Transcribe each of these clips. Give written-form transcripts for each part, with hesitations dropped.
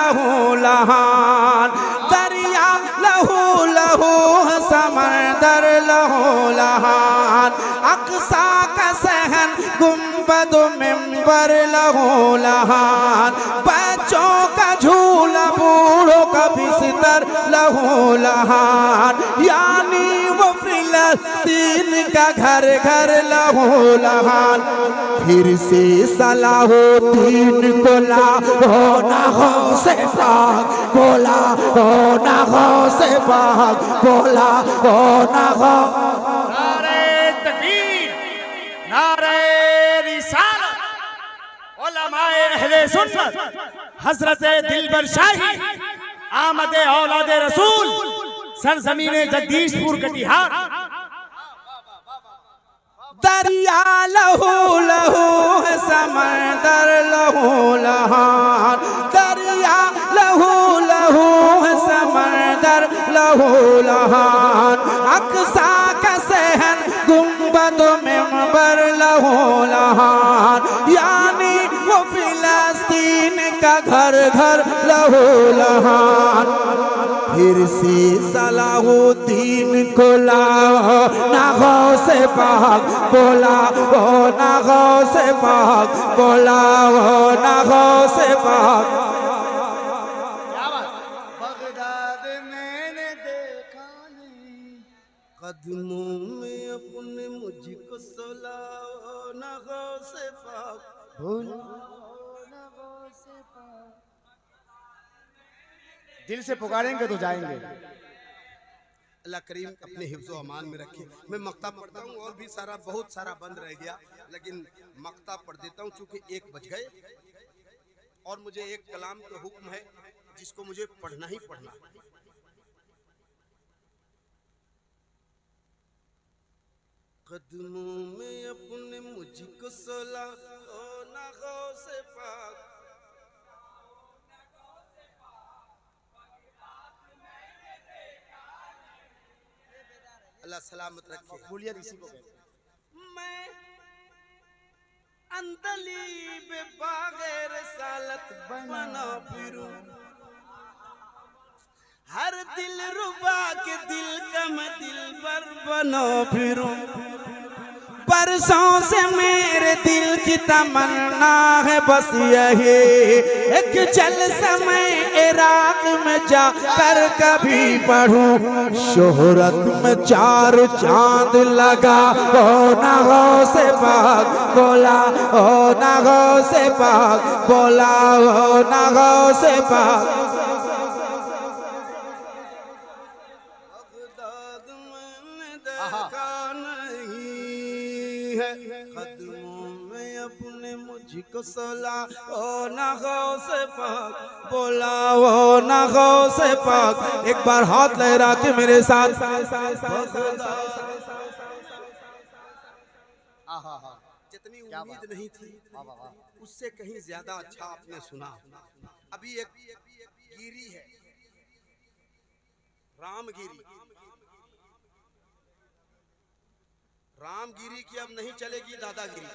लहू लहान, दरिया लहू लहू समंदर लहू लहान, अक्सा का सहन गुंबद मिंबर लहू लहान, बच्चों का झूला बूढ़ों का बिस्तर लहू लहान, यानी वो फिलिस्तीन का घर घर लहू लहान। फिर से सलाहुद्दीन को ना हो से पाक बोला, ना हो से पाक बोला, ना हो। नारे तकबीर, नारे रिसालत, उलमाए अहले सुन्नत, हजरत दिलबर शाही, आमदे औलादे रसूल, सरजमीने जगदीशपुर कटिहार। दरिया लहू लहू समंदर लहू लहान, दरिया लहू लहू समंदर लहू लहान, अक्सा का सहन गुंबद मिंबर लहू लहान, यानी वो फिलिस्तीन का घर घर लहू लहान। फिर से सलाहुद्दीन को ना गौ से पाक बोला, ना गौ से पाक बोला, ना गौ से पाक। बगदाद मैंने देखा नहीं, कदमों में अपने मुझको सुलाओ, ना गौ से पाक बोला, ना गौ से पाक। दिल से पुकारेंगे तो जाएंगे। अल्लाह करीम अपने हिफ्ज़ व अमान में रखे। मैं मक्ता पढ़ता हूँ और भी सारा बहुत सारा बंद रह गया, लेकिन मक्ता पढ़ देता हूँ क्योंकि 1 बज गए और मुझे एक कलाम का हुक्म है जिसको मुझे पढ़ना ही पढ़ना है। कदमों में अपने मुझको सुला, ना गौ से पाक। अल्लाह सलामत रखे। मकबूलियत इसी को कहते हैं। मैं अंदलीब बागैर सालत बना फिरूं, हर दिल रुबा के दिल का मैं दिल पर बना फिरूं। बरसों से मेरे दिल की तमन्ना है बस यही, एक चल समय इराक में जाकर कभी पढ़ूं, शोहरत में 4 चांद लगा, ओ ना गौ से पाक बोला, ओ ना गौ से पाक बोला, ओ ना गौ से पाक। बगदाद मैंने देखा नहीं है, कदमों में अपने मुझको सुला, ओ ना गौ से पाक बोला, ओ ना गौ से पाक। एक बार हाथ लहरा के मेरे साथ। जितनी उम्मीद नहीं थी उससे कहीं ज्यादा अच्छा आपने सुना। अभी एक गिरी है, रामगिरी। रामगिरी की अब नहीं चलेगी दादागिरी।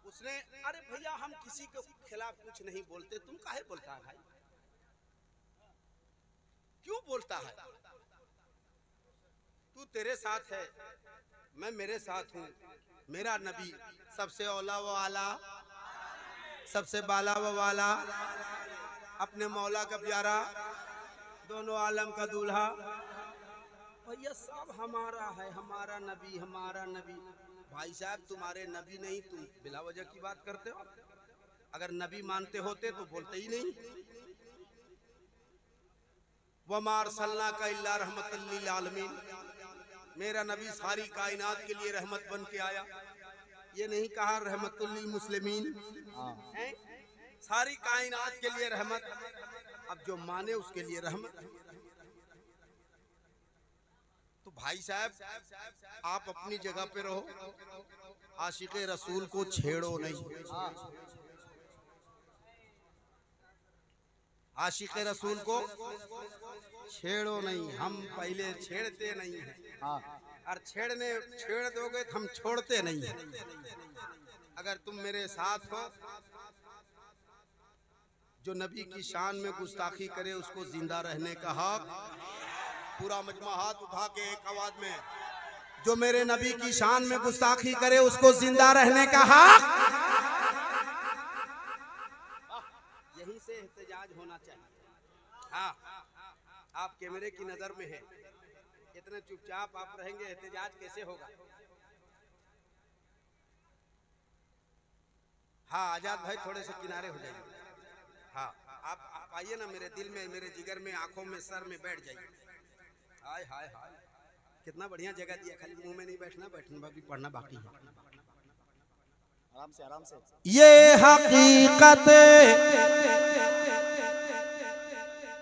उसने, अरे भैया हम किसी के खिलाफ कुछ नहीं बोलते, तुम काहे बोलता है भाई, क्यों बोलता है? तू तेरे साथ है, मैं मेरे साथ हूँ। मेरा नबी सबसे औला व आला, सबसे बाला व वाला, अपने मौला का प्यारा, दोनों आलम का दूल्हा। भैया सब हमारा है, हमारा नबी, हमारा नबी। भाई साहब तुम्हारे नबी नहीं, तुम बिला वजह की बात करते हो। अगर नबी मानते होते तो बोलते ही नहीं। वमा अरसलनाका इल्ला रहमतल लिल आलमीन, मेरा नबी सारी कायनात के लिए रहमत बन के आया। ये नहीं कहा रहमतुल लिल मुस्लिमीन, सारी कायनात के लिए रहमत। अब जो माने उसके लिए रहमत। तो भाई साहब आप अपनी जगह पे रहो, आशिक़े रसूल को छेड़ो नहीं। आशिक़े रसूल को छेड़ो नहीं। हम पहले छेड़ते नहीं हैं, और छेड़ दोगे तो हम छोड़ते नहीं हैं। अगर तुम मेरे साथ हो, जो नबी की शान में गुस्ताखी करे उसको जिंदा रहने का हक। पूरा मजमा हाथ उठा के एक आवाज में, जो मेरे नबी की शान में गुस्ताखी करे उसको जिंदा रहने का हक। यहीं से एहतजाज होना चाहिए। हाँ, आप कैमरे की नजर में हैं, इतने चुपचाप आप रहेंगे, एहतजाज कैसे होगा? हाँ आजाद भाई थोड़े से किनारे हो जाइए। हाँ आप आइए ना, मेरे दिल में, मेरे जिगर में, आंखों में, सर में बैठ जाइए। हाय हाय हाय, कितना बढ़िया जगह दिया, खाली मुंह में नहीं बैठना, बैठना भी पढ़ना बाकी है। आराम से आराम से। ये हकीकत,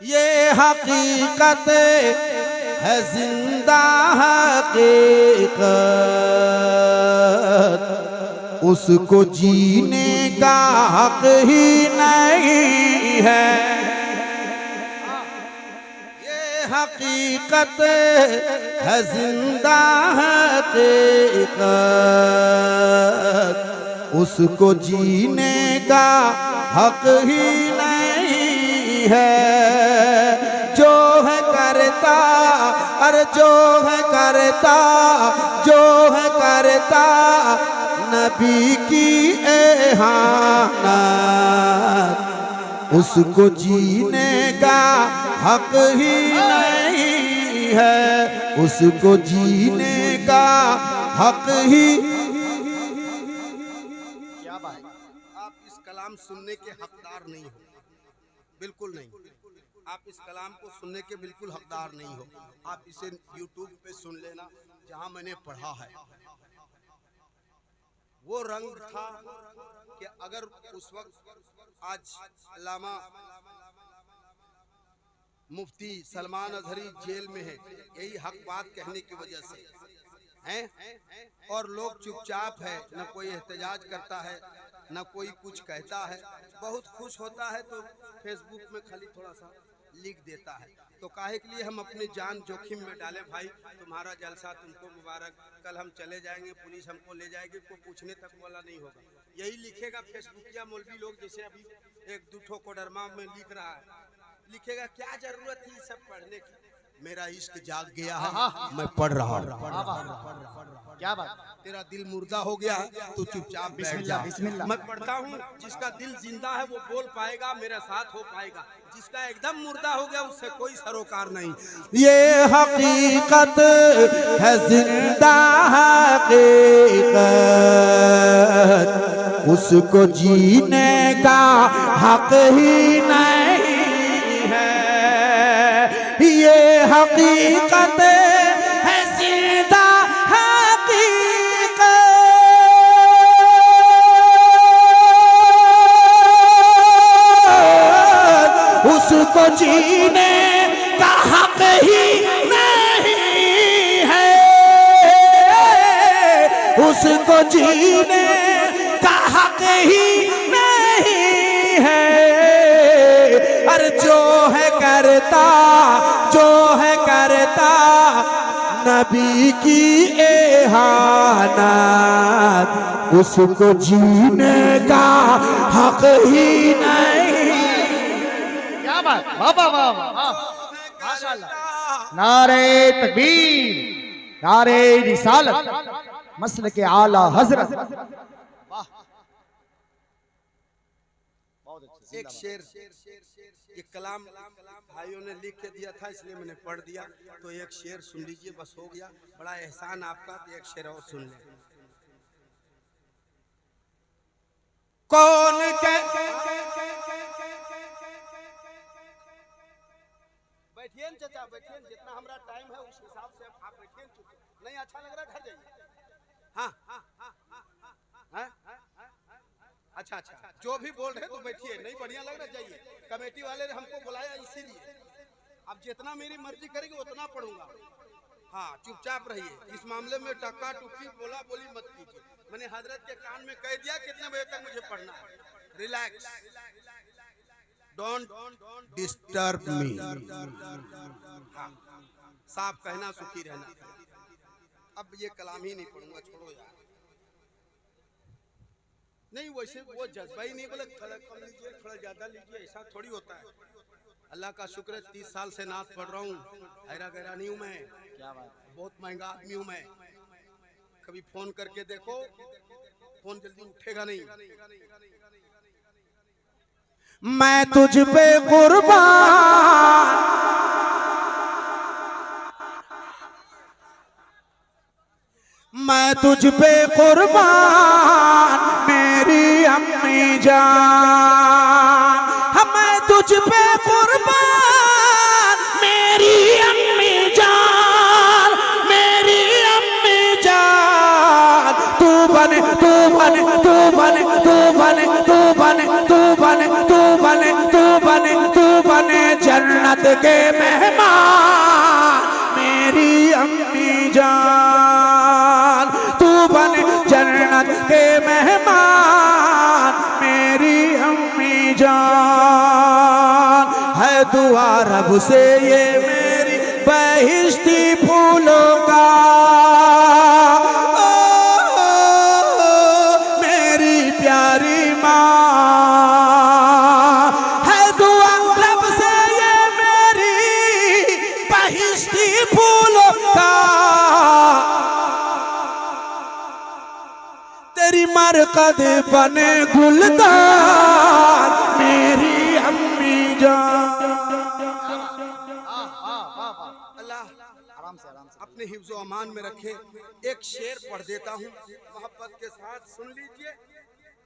ये हकीकत है जिंदा हकीकत, उसको जीने का हक ही नहीं है। ये हकीकत है जिंदा हकीकत, उसको जीने का हक ही नहीं है। जो है करता, अरे जो है करता, जो है करता नबी की एहानत, उसको जीने का हक ही नहीं है, उसको जीने का हक ही। क्या बात। आप इस कलाम सुनने के हकदार नहीं हो, बिल्कुल नहीं। आप इस कलाम को सुनने के बिल्कुल हकदार नहीं हो। आप इसे YouTube पे सुन लेना, जहां मैंने पढ़ा है। वो रंग था कि अगर उस वक्त, आज अल्लामा मुफ्ती सलमान अजहरी जेल में है, यही हक बात कहने की वजह से हैं, और लोग चुपचाप है, न कोई एहतजाज करता है, न कोई कुछ कहता है। बहुत खुश होता है तो फेसबुक में खाली थोड़ा सा लिख देता है। तो काहे के लिए हम अपनी जान जोखिम में डालें? भाई तुम्हारा जलसा तुमको मुबारक, कल हम चले जाएंगे, पुलिस हमको ले जाएगी, कोई पूछने तक वाला नहीं होगा। यही लिखेगा फेसबुकिया मौलवी लोग, जैसे अभी एक दूठो कोडरमा में लिख रहा है, लिखेगा क्या जरूरत थी सब पढ़ने की, मेरा इश्क जाग गया है, मैं पढ़ रहा हूँ। क्या बात। तेरा दिल मुर्दा हो गया है, तू चुपचाप बैठ जा। बिस्मिल्लाह। मैं पढ़ता हूँ, जिसका दिल जिंदा है वो बोल पाएगा, मेरा साथ हो पाएगा। जिसका एकदम मुर्दा हो गया उससे कोई सरोकार नहीं। ये हकीकत है जिंदा हकीकत, उसको जीने का हक ही नहीं है। ये हकीकत है जिंदा हकीकत, उसको जीने का हक ही नहीं है, उसको जीने का हक ही नहीं है। अरे जो है करता, जो है करता नबी की एहानत, उसको जीने का हक ही नहीं। क्या बात। वाह वाह वाह वाह, माशाल्लाह। नारे तकबीर, नारे रिसालत, मसल के आला हजरत। वाह, बहुत अच्छे। एक शेर, ये कलाम भाइयों ने लिख के दिया था, इसलिए मैंने पढ़ दिया। तो एक शेर सुन लीजिए, बस हो गया। बड़ा एहसान आपका, तो एक शेर और सुन ले। कौन बैठिए चाचा, बैठिए, जितना हमारा टाइम है उस हिसाब से आप बैठिए। नहीं अच्छा लग रहा, घर जाइए। हाँ हाँ हाँ हाँ, अच्छा अच्छा, जो भी बोल रहे तो बैठिए, नहीं बढ़िया लग रहा जाइए। कमेटी वाले ने हमको बुलाया इसीलिए। अब जितना मेरी मर्जी करेगी उतना पढ़ूंगा। हाँ चुपचाप रहिए, इस मामले में टक्का टुक्की बोला बोली मत कीजिए। मैंने हजरत के कान में कह दिया कितने बजे तक मुझे पढ़ना है। Relax, don't disturb me. हाँ, साफ कहना, सुखी रहना। अब ये कलाम ही नहीं पढ़ूंगा, छोड़ो यार। नहीं वैसे वो जज्बा ही नहीं, बोले थोड़ा कम लीजिए थोड़ा ज्यादा लीजिए, ऐसा थोड़ी होता है। अल्लाह का शुक्र है 30 साल से नात पढ़ रहा हूँ, हैरा गहरा नहीं हूँ मैं, क्या बात, बहुत महंगा आदमी हूँ मैं। कभी फोन करके देखो, फोन जल्दी उठेगा नहीं। मैं तुझ पे कुर्बान, मैं तुझ पे कुर्बान मेरी अम्मी जान, मैं तुझ पे कुर्बान मेरी अम्मी जान, मेरी अम्मी जान। तू बने तू बने तू बने तू बने तू बने तू बने तू बने तू बने तू बने जन्नत के मेहमान मेरी अम्मी जान। तू बने जन्नत के मेहमान मेरी अम्मी जान। है दुआ रब से ये मेरी बहिश्ती फूलों का, मेरी प्यारी माँ। है दुआ रब से ये मेरी बहिश्ती फूलों का, तेरी मरकद बने गुलदार मेरी अम्मी जान। अल्लाह आराम से अपने हिफ्ज़ो अमान में रखे। एक शेर पढ़ देता हूँ, मोहब्बत के साथ सुन लीजिए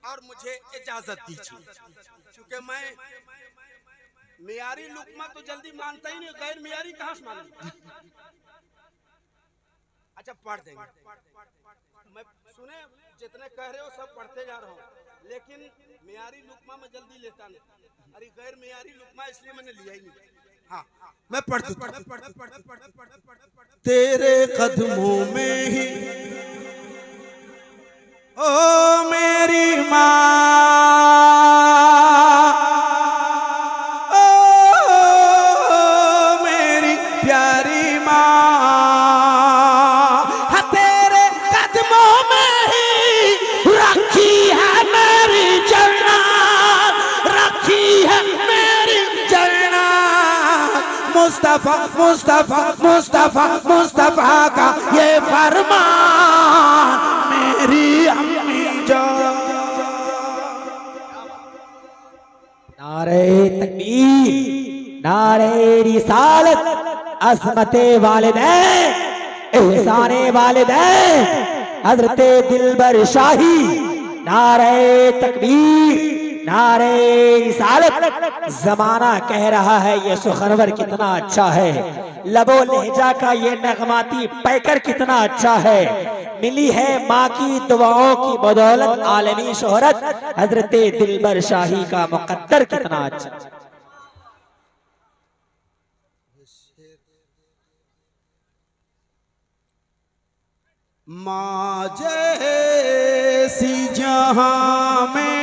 और मुझे इजाजत दीजिए, क्योंकि मैं मियारी लुकमा तो जल्दी मानता ही नहीं, गैर मियारी कहाँ से मानूं। अच्छा पढ़ देंगे, मैं सुने जितने कह रहे हो सब पढ़ते जा रहा हूँ, लेकिन मियारी लुकमा मैं जल्दी लेता नहीं। अरे गैर मियारी लुकमा इसलिए मैंने लिया ही नहीं। हाँ मैं पढ़ता तेरे कदमों में ही ओ मेरी माँ, ओ मेरी प्यारी माँ। हाँ तेरे कदमों में ही रखी है मेरी जन्नत, रखी है मेरी जन्नत। मुस्तफा मुस्तफा मुस्तफा मुस्तफा का ये फरमान मेरी अम्मी जान। नारे तकबीर, नारे रिसालत, अज़मते वालिदैन, एहसाने वालिदैन, हज़रते दिलबर शाही। नारे तकबीर, नारे रिसालत। जमाना कह रहा है ये सुखनवर कितना अच्छा है, लबो लहजा का ये नगमाती पैकर कितना अच्छा है। मिली है माँ की दुआओं की बदौलत आलमी शोहरत, हजरते दिलबर शाही का मुकद्दर कितना अच्छा। माँ जैसी जहाँ में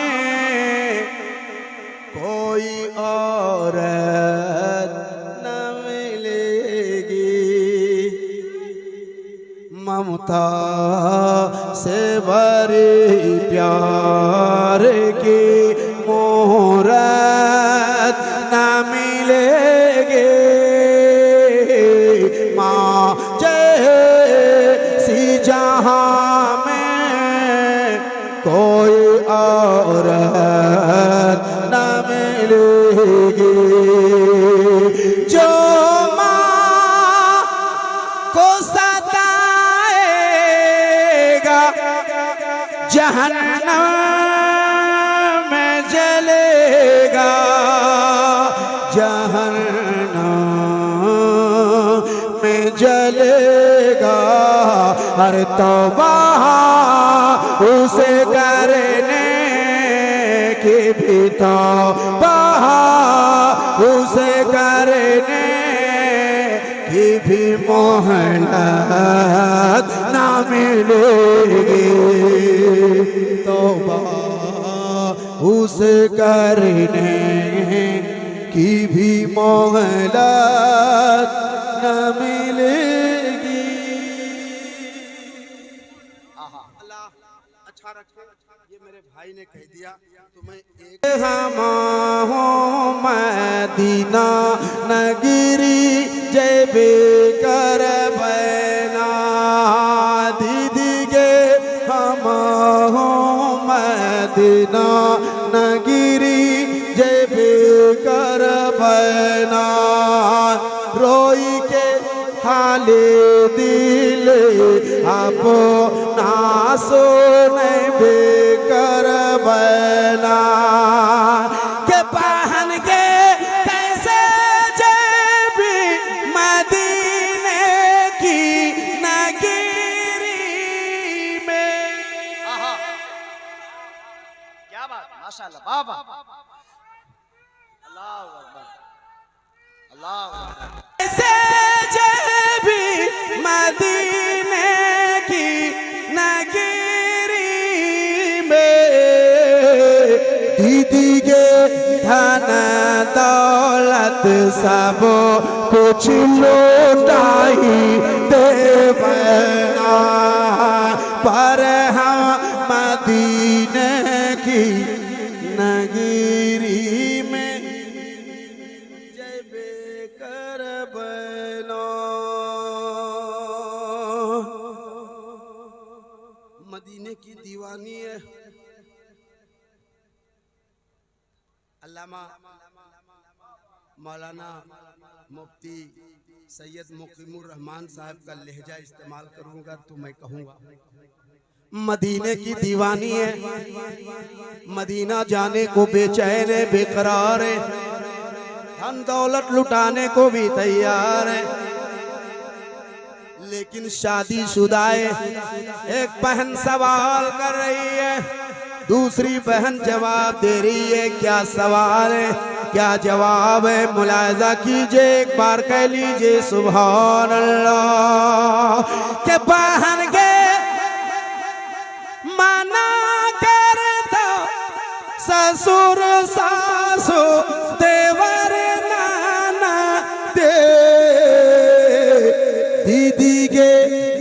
कोई औरत न मिलेगी, ममता से भरी प्यार की मोहरत न मिलेगी। माँ जैसी जहाँ में कोई औरत न मिलेगी, जो माँ को सताएगा जहन्नम में जलेगा, जहन्नम में जलेगा। हर तौबा उसे करने की भी तौबा उसे करने की भी मोहलत ना मिलेगी। तौबा उसे करने की भी मोहलत न मिलेगी। अल्लाह अच्छा रखे। ये मेरे भाई ने कह दिया तुम्हें एक हम हो मदीना नगरी जेबे कर बैना दीदी गे हम हो मदीना नगरी जेबे कर बैना रोई के हाले दिल आप ना सोने बेकर बना के पहन के कैसे जेबी मदीने की नगरी में। आहा, क्या बात, माशाल्लाह, वाह वाह, अल्लाह अकबर, अल्लाह अकबर। कैसे जेबी मदीने की नगरी में दीदी के धन दौलत सब कुछ लौटाई दे बना पर हम मदीने की नगरी में जेबे कर बनो। मदीने की दीवानी है। अल्लामा मौलाना मुफ्ती सैयद मुकीमुर रहमान साहब का लहजा इस्तेमाल करूंगा तो मैं कहूंगा मदीने की दीवानी है। मदीना जाने को बेचैन है, बेकरार है, धन दौलत लुटाने को भी तैयार है, लेकिन शादीशुदा है। एक बहन सवाल कर रही है, दूसरी बहन जवाब दे रही है। क्या सवाल है, क्या जवाब है, मुलाहिजा कीजिए, एक बार कह लीजिए सुभान अल्लाह। के बहन के माना कर दो ससुर सासु देवर नाना दे दीदी के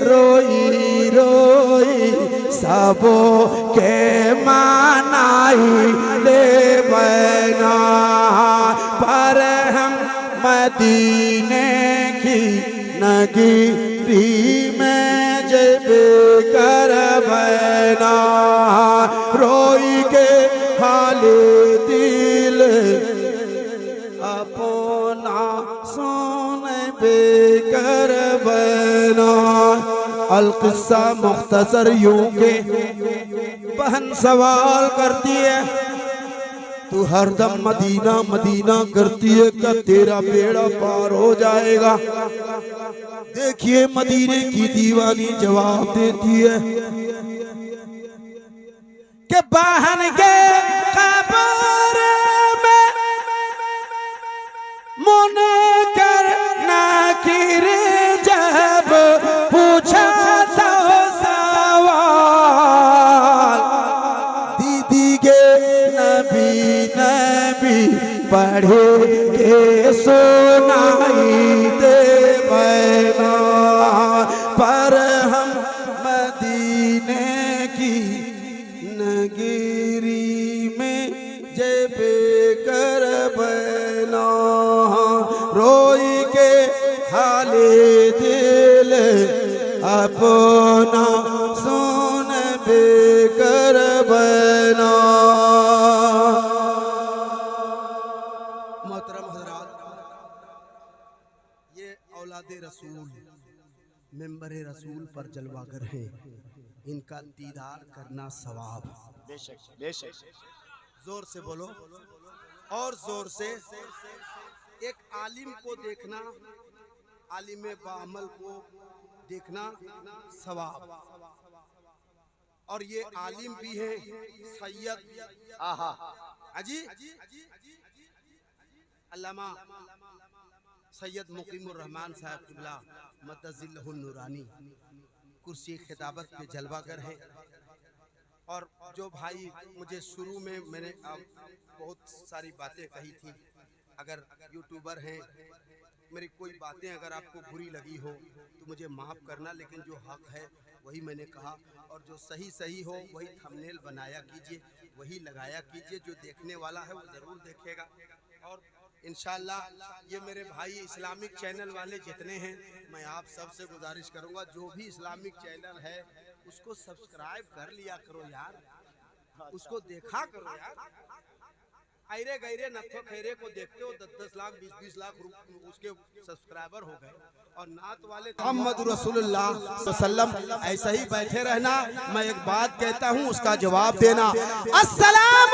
रोई रोई सबो के मानाई ले बना पर हम मदीने की नगरी में जेबे कर बना रोई के हाले दिल अपना सोने बेकर बना। अल-किस्सा मुख्तसर यूं के बहन सवाल करती है, तू हरदम मदीना मदीना करती है, क्या तेरा बेड़ा पार हो जाएगा? देखिए मदीने की दीवानी जवाब देती है कि बहन के कब्र में मुनकर नाकिर जब पूछा तो सवाल दीदी के नबी नबी पढ़े के सुनाई दे बना पर हम मदीने की नगरी में जेबे कर बना रोई के हाले दिल अपना सुन बेकर बना। मोहतरम हजरात, ये औलादे रसूल मेंबरे रसूल पर जलवागर है, इनका दीदार करना सवाब। बेशक बेशक, जोर से बोलो और जोर से। एक आलिम को देखना, आलिम बाअमल को देखना सवाब। और ये आलिम भी है सैयद आहा, अजी अल्लामा सैयद मुकीमुर रहमान साहब क़िबला मद्दजिल्लहुन नूरानी कुर्सी खिताबत पे जलवागर है। और जो भाई मुझे शुरू में मैंने बहुत सारी बातें कही थी, अगर यूट्यूबर हैं, मेरी कोई बातें अगर आपको बुरी लगी हो तो मुझे माफ़ करना, लेकिन जो हक है वही मैंने कहा, और जो सही सही हो वही थंबनेल बनाया कीजिए, वही लगाया कीजिए, जो देखने वाला है वो ज़रूर देखेगा। और इंशाल्लाह ये मेरे भाई इस्लामिक चैनल वाले जितने हैं, मैं आप सबसे गुजारिश करूंगा, जो भी इस्लामिक चैनल है उसको सब्सक्राइब कर लिया करो यार, उसको देखा करो यार। आयरे गैरे नथो खैरे को देखते हो 10-10 लाख 20-20 लाख उसके सब्सक्राइबर हो गए, और नात वाले मोहम्मद रसूलुल्लाह सल्लल्लाहु अलैहि वसल्लम ऐसा ही बैठे रहना। मैं एक बात कहता हूँ, उसका जवाब देना। अस्सलाम